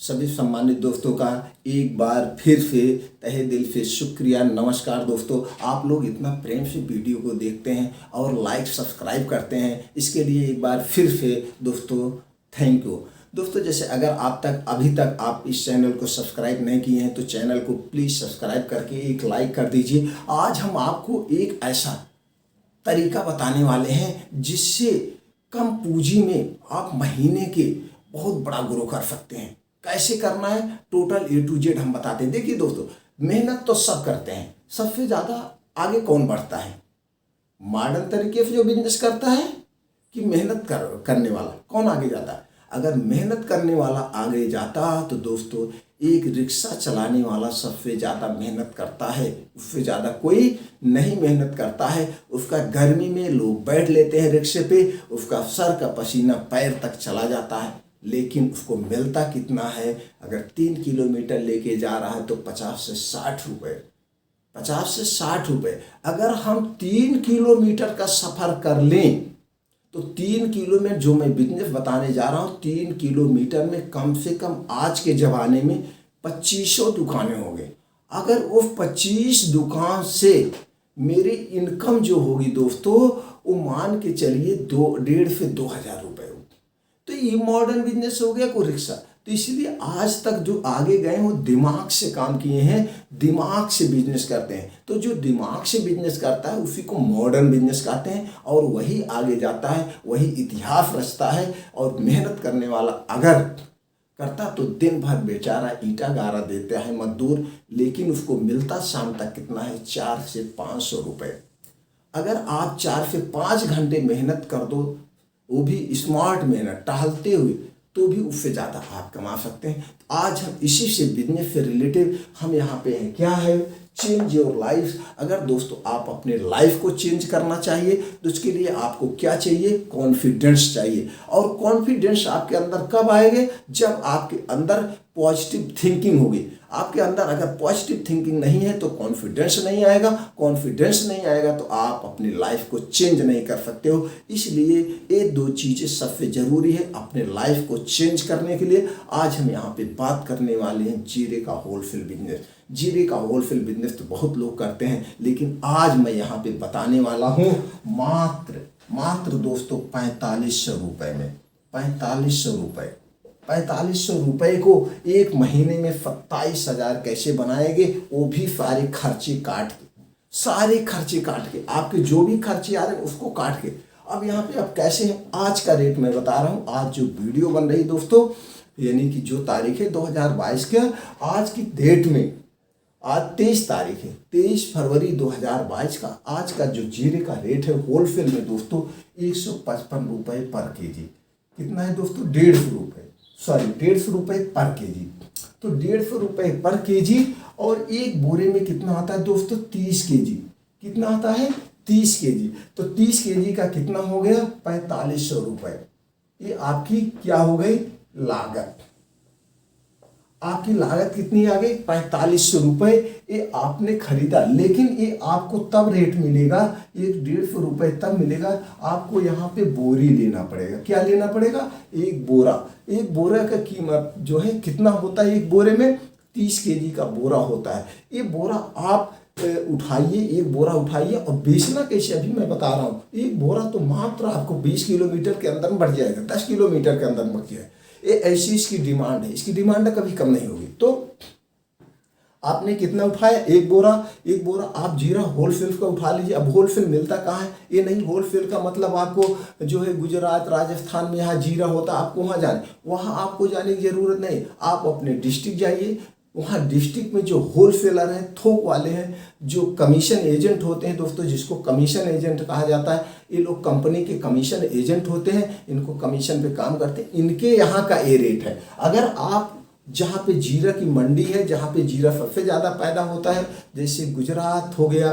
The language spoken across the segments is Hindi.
सभी सम्मानित दोस्तों का एक बार फिर से तहे दिल से शुक्रिया। नमस्कार दोस्तों, आप लोग इतना प्रेम से वीडियो को देखते हैं और लाइक सब्सक्राइब करते हैं, इसके लिए एक बार फिर से दोस्तों थैंक यू। दोस्तों, जैसे अगर अभी तक आप इस चैनल को सब्सक्राइब नहीं किए हैं तो चैनल को प्लीज़ सब्सक्राइब करके एक लाइक कर दीजिए। आज हम आपको एक ऐसा तरीका बताने वाले हैं जिससे कम पूंजी में आप महीने के बहुत बड़ा ग्रो कर सकते हैं। कैसे करना है टोटल A to Z हम बताते हैं। देखिए दोस्तों, मेहनत तो सब करते हैं, सबसे ज़्यादा आगे कौन बढ़ता है? मॉडर्न तरीके से जो बिजनेस करता है कि मेहनत करने वाला कौन आगे जाता है? अगर मेहनत करने वाला आगे जाता तो दोस्तों एक रिक्शा चलाने वाला सबसे ज़्यादा मेहनत करता है, उससे ज़्यादा कोई नहीं मेहनत करता है। उसका गर्मी में लोग बैठ लेते हैं रिक्शे पे, उसका सर का पसीना पैर तक चला जाता है, लेकिन उसको मिलता कितना है? अगर 3 किलोमीटर लेके जा रहा है तो 50 से 60 रुपये, 50 से 60 रुपये। अगर हम 3 किलोमीटर का सफ़र कर लें तो 3 किलोमीटर जो मैं बिजनेस बताने जा रहा हूँ, 3 किलोमीटर में कम से कम आज के ज़माने में 2500 दुकानें होंगे। अगर वो 25 दुकान से मेरी इनकम जो होगी दोस्तों, वो मान के चलिए 1,500 से 2,000 रुपये होगी, तो ये मॉडर्न बिजनेस हो गया कोई रिक्शा। तो इसलिए आज तक जो आगे गए वो दिमाग से काम किए हैं, दिमाग से बिजनेस करते हैं। तो जो दिमाग से बिजनेस करता है उसी को मॉडर्न बिजनेस कहते हैं और वही आगे जाता है, वही इतिहास रचता है। और मेहनत करने वाला अगर करता तो दिन भर बेचारा ईंटा गारा देता है मजदूर, लेकिन उसको मिलता शाम तक कितना है? 4 से 500 रुपये। अगर आप 4 से 5 घंटे मेहनत कर दो, वो भी स्मार्ट मेहनत टहलते हुए, तो भी उससे ज़्यादा आप कमा सकते हैं। आज हम इसी से बिजनेस से रिलेटेड हम यहाँ पे हैं। क्या है? Change your life. अगर दोस्तों आप अपने लाइफ को चेंज करना चाहिए तो उसके लिए आपको क्या चाहिए? कॉन्फिडेंस चाहिए। और कॉन्फिडेंस आपके अंदर कब आएगा? जब आपके अंदर पॉजिटिव थिंकिंग होगी। आपके अंदर अगर पॉजिटिव थिंकिंग नहीं है तो कॉन्फिडेंस नहीं आएगा, कॉन्फिडेंस नहीं आएगा तो आप अपनी लाइफ को चेंज नहीं कर सकते हो। इसलिए ये 2 चीज़ें सबसे ज़रूरी है अपने लाइफ को चेंज करने के लिए। आज हम यहाँ पे बात करने वाले हैं जीरे का होलसेल बिजनेस। जीरे का होलसेल बिजनेस तो बहुत लोग करते हैं, लेकिन आज मैं यहाँ पे बताने वाला हूँ मात्र दोस्तों 4500 रुपये में। 4500 रुपये, 4500 रुपये को एक महीने में 27,000 कैसे बनाएंगे? वो भी सारे खर्चे काट के, सारे खर्चे काट के, आपके जो भी खर्चे आ रहे हैं उसको काट के। अब यहाँ पे अब कैसे हैं? आज का रेट मैं बता रहा हूँ। आज जो वीडियो बन रही दोस्तों, यानी कि जो तारीख है 2022 के, आज की डेट में आज 23 तारीख है, 23 फरवरी 2022 का आज का जो जीरे का रेट है होलसेल में दोस्तों 155 रुपये पर केजी। कितना है दोस्तों? 150 रुपये, सॉरी 150 रुपये पर केजी। तो 150 रुपये पर केजी। और एक बोरे में कितना आता है दोस्तों? 30 केजी। कितना आता है? 30 केजी। तो 30 केजी का कितना हो गया? 4500 रुपये। ये आपकी क्या हो गई? लागत। आपकी लागत कितनी आ गई? 4500 रुपये। ये आपने खरीदा, लेकिन ये आपको तब रेट मिलेगा, ये 150 रुपये तब मिलेगा। आपको यहाँ पे बोरी लेना पड़ेगा। क्या लेना पड़ेगा? एक बोरा। एक बोरा का कीमत जो है कितना होता है? एक बोरे में 30 केजी का बोरा होता है। ये बोरा आप उठाइए, एक बोरा उठाइए। और बेचना कैसे अभी मैं बता रहा हूँ। एक बोरा तो मात्र आपको 20 किलोमीटर के अंदर बढ़ जाएगा, 10 किलोमीटर के अंदर बढ़ जाएगा। ये ऐसी इसकी डिमांड है, इसकी डिमांड कभी कम नहीं होगी। तो आपने कितना उठाया? एक बोरा। एक बोरा आप जीरा होलसेल का उठा लीजिए। अब होलसेल मिलता कहाँ है? ये नहीं, होलसेल का मतलब आपको जो है गुजरात राजस्थान में यहाँ जीरा होता, आपको वहाँ जाने, वहाँ आपको जाने की ज़रूरत नहीं। आप अपने डिस्ट्रिक्ट जाइए, वहाँ डिस्ट्रिक्ट में जो होलसेलर हैं, थोक वाले हैं, जो कमीशन एजेंट होते हैं दोस्तों, जिसको कमीशन एजेंट कहा जाता है, ये लोग कंपनी के कमीशन एजेंट होते हैं, इनको कमीशन पे काम करते हैं। इनके यहाँ का ये रेट है। अगर आप जहाँ पे जीरा की मंडी है, जहाँ पे जीरा सबसे ज़्यादा पैदा होता है, जैसे गुजरात हो गया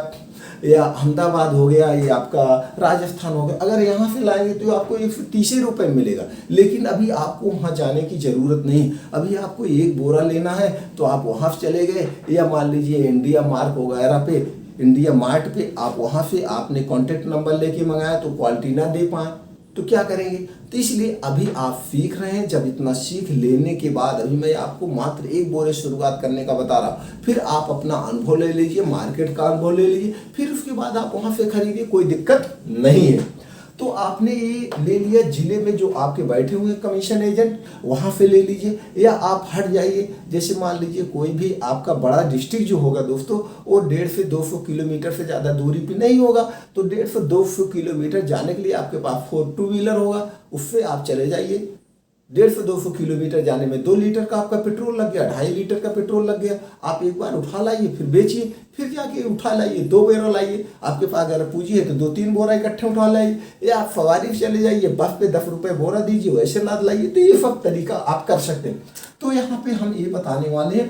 या अहमदाबाद हो गया, ये आपका राजस्थान हो गया, अगर यहाँ से लाएंगे तो आपको 130 रुपये मिलेगा। लेकिन अभी आपको वहाँ जाने की ज़रूरत नहीं। अभी आपको एक बोरा लेना है तो आप वहाँ से चले गए, या मान लीजिए इंडिया मार्ट वगैरह पे, इंडिया मार्ट पे आप वहाँ से आपने कॉन्टेक्ट नंबर लेके मंगाया तो क्वालिटी ना दे पाए, तो क्या करेंगे। तो इसलिए अभी आप सीख रहे हैं, जब इतना सीख लेने के बाद अभी मैं आपको मात्र 1 बोरे शुरुआत करने का बता रहा हूँ, फिर आप अपना अनुभव ले लीजिए, मार्केट का अनुभव ले लीजिए, फिर उसके बाद आप वहाँ से खरीदिए, कोई दिक्कत नहीं है। तो आपने ये ले लिया, जिले में जो आपके बैठे हुए कमीशन एजेंट वहाँ से ले लीजिए, या आप हट जाइए। जैसे मान लीजिए कोई भी आपका बड़ा डिस्ट्रिक्ट जो होगा दोस्तों, वो 150 से 200 किलोमीटर से ज़्यादा दूरी पे नहीं होगा, तो 150 से 200 किलोमीटर जाने के लिए आपके पास 4 टू व्हीलर होगा, उससे आप चले जाइए। 150 से 200 किलोमीटर जाने में 2 लीटर का आपका पेट्रोल लग गया, 2.5 लीटर का पेट्रोल लग गया। आप एक बार उठा लाइए, फिर बेचिए, फिर जाके उठा लाइए, 2 बोरा लाइए। आपके पास अगर पूंजी है तो 2-3 बोरा इकट्ठे उठा लाइए, या आप सवारी से चले जाइए, बस पे 10 रुपये बोरा दीजिए, वैसे लाद लाइए। तो ये सब तरीका आप कर सकते हैं। तो यहाँ पे हम ये बताने वाले हैं,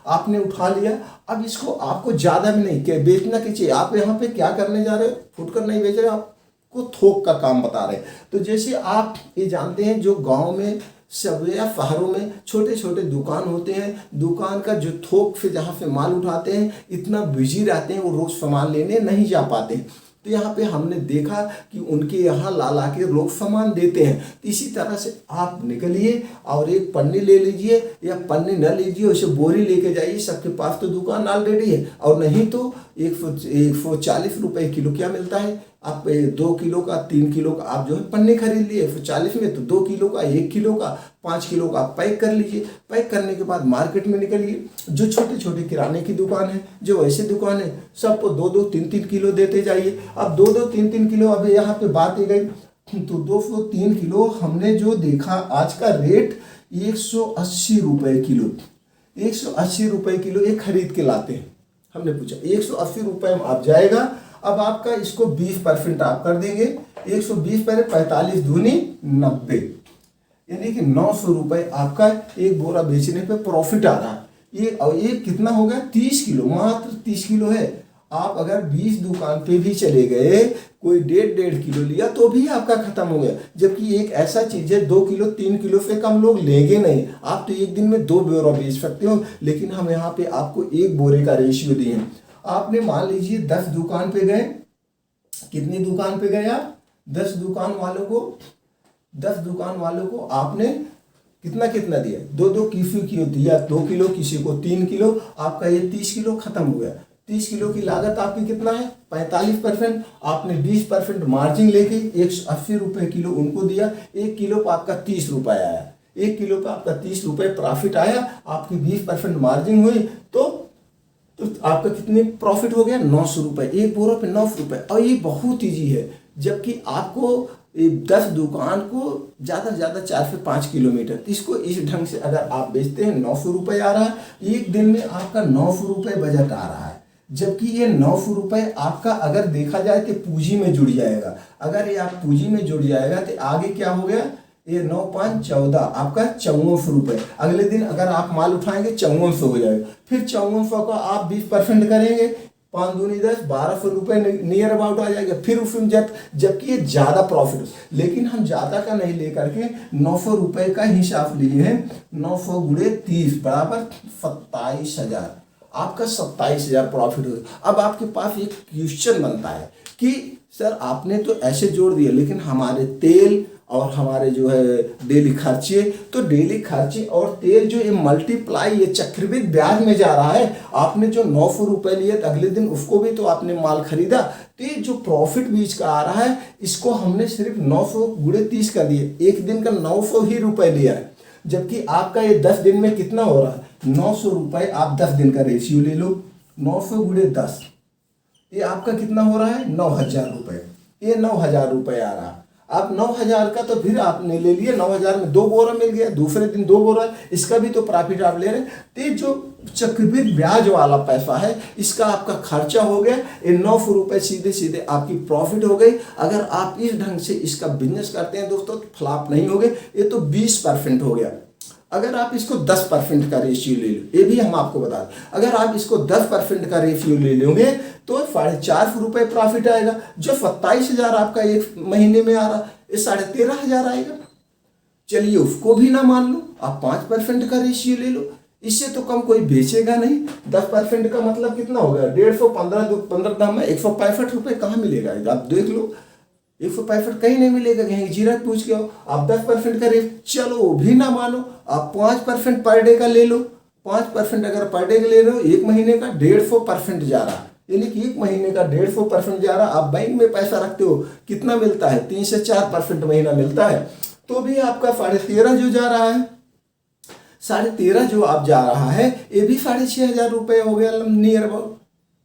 आपने उठा लिया, अब इसको आपको ज़्यादा भी नहीं बेचना चाहिए। आप यहाँ पे क्या करने जा रहे हो, फुटकर नहीं बेच रहे, आप को थोक का काम बता रहे हैं। तो जैसे आप ये जानते हैं, जो गांव में सब या शहरों में छोटे छोटे दुकान होते हैं, दुकान का जो थोक से जहाँ से माल उठाते हैं, इतना बिजी रहते हैं, वो रोज सामान लेने नहीं जा पाते हैं। तो यहाँ पे हमने देखा कि उनके यहाँ ला के लोग सामान देते हैं। तो इसी तरह से आप निकलिए और एक पन्नी ले लीजिए, या पन्नी न लीजिए, उसे बोरी लेके जाइए। सबके पास तो दुकान ऑलरेडी है, और नहीं तो 140 रुपये किलो क्या मिलता है। आप 2 किलो का 3 किलो का आप जो है पन्नी खरीद लिए 140 में, तो 2 किलो का 1 किलो का 5 किलो का आप पैक कर लीजिए। पैक करने के बाद मार्केट में निकलिए। जो छोटे छोटे किराने की दुकान है, जो ऐसी दुकान है, सबको 2-2, 3-3 किलो देते जाइए। अब 2-2, 3-3 किलो, अब यहाँ पे बात ही गई, तो 203 किलो हमने जो देखा, आज का रेट 180 रुपये किलो, 180 रुपये किलो ये खरीद के लाते हैं। हमने पूछा 180 रुपये में आप जाएगा। अब आपका इसको 20% आप कर देंगे, 120 पर 45 दूनी 90, यानी कि 900 रुपये आपका एक बोरा बेचने पे प्रॉफिट आ रहा है। ये कितना हो गया, 30 किलो, मात्र 30 किलो है। आप अगर 20 दुकान पे भी चले गए, कोई 1.5 किलो लिया तो भी आपका खत्म हो गया। जबकि एक ऐसा चीज है, 2 किलो 3 किलो से कम लोग लेंगे नहीं। आप तो एक दिन में 2 बोरा बेच सकते हो, लेकिन हम यहाँ पे आपको 1 बोरे का रेशियो दिए हैं। आपने मान लीजिए 10 दुकान पे गए, कितनी दुकान पे गए आप, 10 दुकान वालों को आपने कितना दिया, 2-2 किसी को दिया 2 किलो, किसी को 3 किलो, आपका ये 30 किलो खत्म हो गया। 30 किलो की लागत आपकी कितना है, 45%। आपने 20% मार्जिन लेके 180 रुपये किलो उनको दिया, 1 किलो पर आपका 30 रुपये आया, 1 किलो पर आपका 30 रुपये प्रॉफिट आया, आपकी 20% मार्जिन हुई, तो आपका कितने प्रॉफिट हो गया, 900 रुपये, 1 बोरा पे 900 रुपये। और ये बहुत ईजी है, जबकि आपको 10 दुकान को ज़्यादा से ज़्यादा 4 से 5 किलोमीटर, इसको इस ढंग से अगर आप बेचते हैं, 900 रुपये आ रहा है, एक दिन में आपका 900 रुपये बजट आ रहा है। जबकि ये 900 रुपये आपका अगर देखा जाए तो पूंजी में जुड़ जाएगा। अगर ये आप पूंजी में जुड़ जाएगा तो आगे क्या हो गया, ये 9-5 14, आपका 5400 रुपये। अगले दिन अगर आप माल उठाएंगे 5400 हो जाएगा, फिर 5400 का आप 20% करेंगे, 5 दूनी 10, 1200 रुपये नियर अबाउट आ जाएगा। फिर उसमें जबकि ये ज़्यादा प्रॉफिट, लेकिन हम ज़्यादा का नहीं लेकर के 900 रुपये का हिसाब लिए हैं। 900 गुणे 30 बराबर 27,000, आपका 27,000 प्रॉफिट हो गया। अब आपके पास एक क्वेश्चन बनता है कि सर आपने तो ऐसे जोड़ दिया, लेकिन हमारे तेल और हमारे जो है डेली खर्चे, तो डेली खर्चे और तेल जो ये मल्टीप्लाई, ये चक्रवृद्धि ब्याज में जा रहा है। आपने जो 900 रुपये लिए तो अगले दिन उसको भी तो आपने माल खरीदा, तो ये जो प्रॉफिट बीच का आ रहा है, इसको हमने सिर्फ 900 गुणे 30 कर दिए, एक दिन का 900 ही रुपये लिया है। जबकि आपका ये 10 दिन में कितना हो रहा है, 900 रुपये। आप 10 दिन का रेशियो ले लो, 900 गुणे 10, ये आपका कितना हो रहा है, 9,000 रुपये। ये 9,000 रुपये आ रहा। आप 9,000 का तो फिर आपने ले लिया, 9,000 में 2 बोरा मिल गया, दूसरे दिन 2 बोरा, इसका भी तो प्रॉफिट आप ले रहे हैं। तो जो चक्रवृद्धि ब्याज वाला पैसा है, इसका आपका खर्चा हो गया, ये 900 रुपये सीधे सीधे आपकी प्रॉफिट हो गई। अगर आप इस ढंग से इसका बिजनेस करते हैं दोस्तों, तो फ्लॉप नहीं हो गए। ये तो 20% हो गया। अगर आप इसको 10% का रेशियो ले लो, ये भी हम आपको बता दें, अगर आप इसको 10% का रेशियो ले लोगे तो 450 रुपये प्रॉफिट आएगा। जो 27,000 आपका एक महीने में आ रहा, ये 13,500 आएगा। चलिए उसको भी ना मान लो, आप 5% का रेशियो ले लो, इससे तो कम कोई बेचेगा नहीं। 10% का मतलब कितना हो गया, 150, 15 दाम में 165 रुपये कहाँ मिलेगा, आप देख लो। 165 कहीं नहीं मिलेगा, कहीं जीरत पूछ के आओ। आप 10% का रेट, चलो वो भी ना मानो, आप 5% पर डे का ले लो। 5% अगर पर डे का ले रहे हो, एक महीने का 150% जा रहा, यानी कि एक महीने का 150% जा रहा। आप बैंक में पैसा रखते हो, कितना मिलता है? 3 से 4% महीना मिलता है, तो भी आपका 13.5 जो जा रहा है, 13.5 जो आप जा रहा है, ये भी 6,500 रुपये हो गया नियर अबाउट।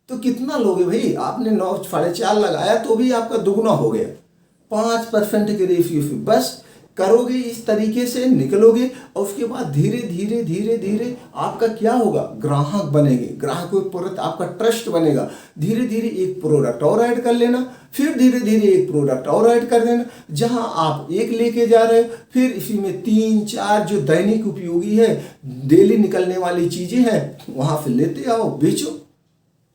तो कितना लोगे भाई? आपने 9 4.5 लगाया तो भी आपका दुगना हो गया। 5% के रेशियो से बस करोगे, इस तरीके से निकलोगे, और उसके बाद धीरे धीरे धीरे धीरे आपका क्या होगा? ग्राहक बनेंगे, ग्राहकों के प्रति आपका ट्रस्ट बनेगा। धीरे धीरे एक प्रोडक्ट और ऐड कर लेना, फिर धीरे धीरे एक प्रोडक्ट और ऐड कर देना। जहां आप एक लेके जा रहे हो, फिर इसी में 3-4 जो दैनिक उपयोगी है, डेली निकलने वाली चीजें हैं, वहां से लेते आओ, बेचो।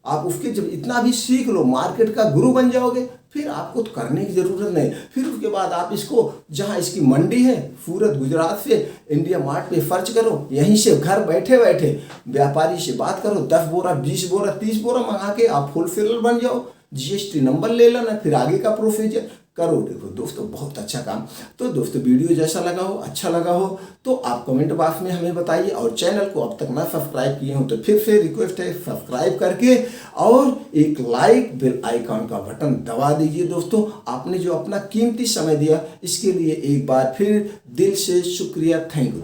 आप उसके जब इतना भी सीख लो, मार्केट का गुरु बन जाओगे, फिर आपको तो करने की जरूरत नहीं। फिर उसके बाद आप इसको, जहां इसकी मंडी है, सूरत गुजरात से इंडिया मार्ट पे सर्च करो, यहीं से घर बैठे बैठे व्यापारी से बात करो, 10 बोरा 20 बोरा 30 बोरा मंगा के आप होलसेलर बन जाओ। जीएसटी नंबर ले लेना, फिर आगे का प्रोसीजर करो। देखो दोस्तों, बहुत अच्छा काम। तो दोस्तों, वीडियो जैसा लगा हो, अच्छा लगा हो, तो आप कमेंट बॉक्स में हमें बताइए, और चैनल को अब तक ना सब्सक्राइब किए हो तो फिर से रिक्वेस्ट है, सब्सक्राइब करके और एक लाइक बेल आइकॉन का बटन दबा दीजिए। दोस्तों, आपने जो अपना कीमती समय दिया, इसके लिए एक बार फिर दिल से शुक्रिया, थैंक यू।